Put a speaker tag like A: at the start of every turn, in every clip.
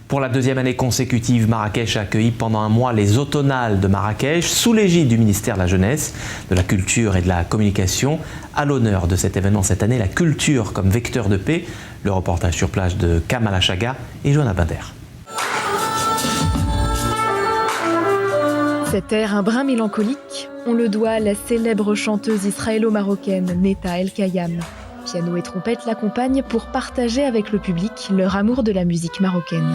A: Pour la deuxième année consécutive, Marrakech a accueilli pendant un mois les Automnales de Marrakech, sous l'égide du ministère de la Jeunesse, de la Culture et de la Communication. À l'honneur de cet événement cette année, la culture comme vecteur de paix. Le reportage sur place de Kamal Achaga et Johanna Binder.
B: Cet air un brin mélancolique, on le doit à la célèbre chanteuse israélo-marocaine Netta El Kayam. Piano et trompette l'accompagnent pour partager avec le public leur amour de la musique marocaine.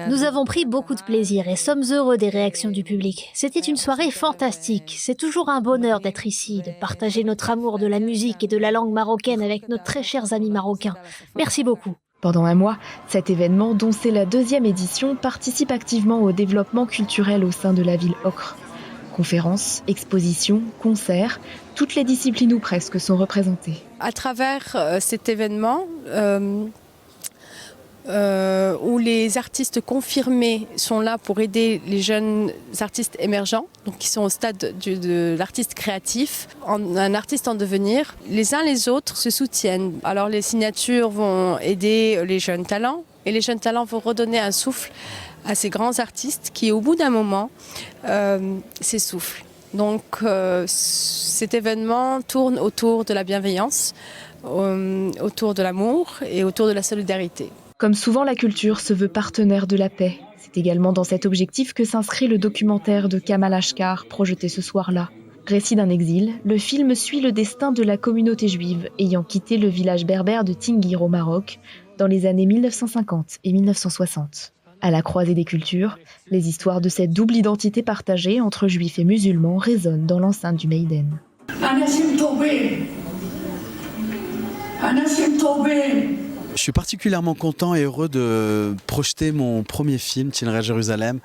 C: Nous avons pris beaucoup de plaisir et sommes heureux des réactions du public. C'était une soirée fantastique. C'est toujours un bonheur d'être ici, de partager notre amour de la musique et de la langue marocaine avec nos très chers amis marocains. Merci beaucoup.
B: Pendant un mois, cet événement, dont c'est la deuxième édition, participe activement au développement culturel au sein de la ville Ocre. Conférences, expositions, concerts, toutes les disciplines ou presque sont représentées.
D: À travers cet événement, où les artistes confirmés sont là pour aider les jeunes artistes émergents, donc qui sont au stade de l'artiste créatif, un artiste en devenir. Les uns les autres se soutiennent. Alors les signatures vont aider les jeunes talents et les jeunes talents vont redonner un souffle à ces grands artistes qui, au bout d'un moment, s'essoufflent. Donc cet événement tourne autour de la bienveillance, autour de l'amour et autour de la solidarité.
B: Comme souvent, la culture se veut partenaire de la paix. C'est également dans cet objectif que s'inscrit le documentaire de Kamal Ashkar, projeté ce soir-là. Récit d'un exil, le film suit le destin de la communauté juive ayant quitté le village berbère de Tinguir au Maroc dans les années 1950 et 1960. À la croisée des cultures, les histoires de cette double identité partagée entre juifs et musulmans résonnent dans l'enceinte du Maïden.
E: Je suis particulièrement content et heureux de projeter mon premier film, Tineret Jérusalem,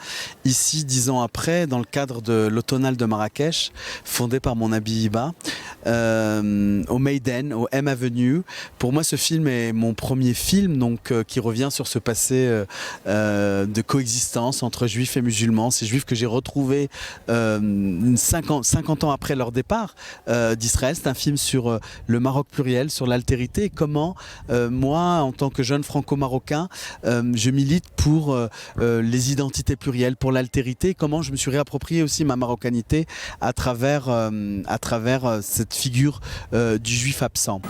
E: ici 10 ans après, dans le cadre de l'Automnale de Marrakech, fondé par mon Abi Hiba, au Maïden, au M Avenue. Pour moi, ce film est mon premier film, donc qui revient sur ce passé de coexistence entre juifs et musulmans. Ces juifs que j'ai retrouvés 50 ans après leur départ d'Israël. C'est un film sur le Maroc pluriel, sur l'altérité, et comment moi, en tant que jeune franco-marocain, je milite pour les identités plurielles, pour l'altérité, comment je me suis réapproprié aussi ma marocanité à travers cette figure du juif absent.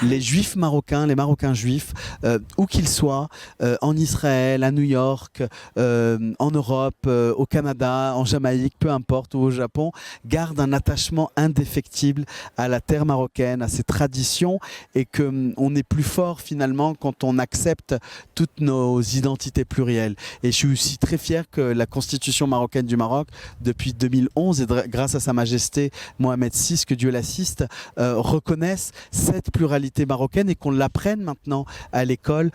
E: Les juifs marocains, les marocains juifs, où qu'ils soient, en Israël, à New York, en Europe, au Canada, en Jamaïque, peu importe, ou au Japon, gardent un attachement indéfectible à la terre marocaine, à ses traditions, et qu'on est plus fort finalement quand on accepte toutes nos identités plurielles. Et je suis aussi très fier que la Constitution marocaine du Maroc, depuis 2011, et grâce à Sa Majesté Mohamed VI, que Dieu l'assiste, reconnaisse cette pluralité marocaine et qu'on l'apprenne maintenant à l'école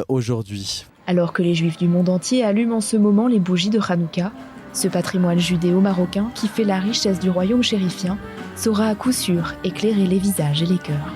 E: aujourd'hui.
B: Alors que les juifs du monde entier allument en ce moment les bougies de Hanouka, ce patrimoine judéo-marocain qui fait la richesse du royaume chérifien saura à coup sûr éclairer les visages et les cœurs.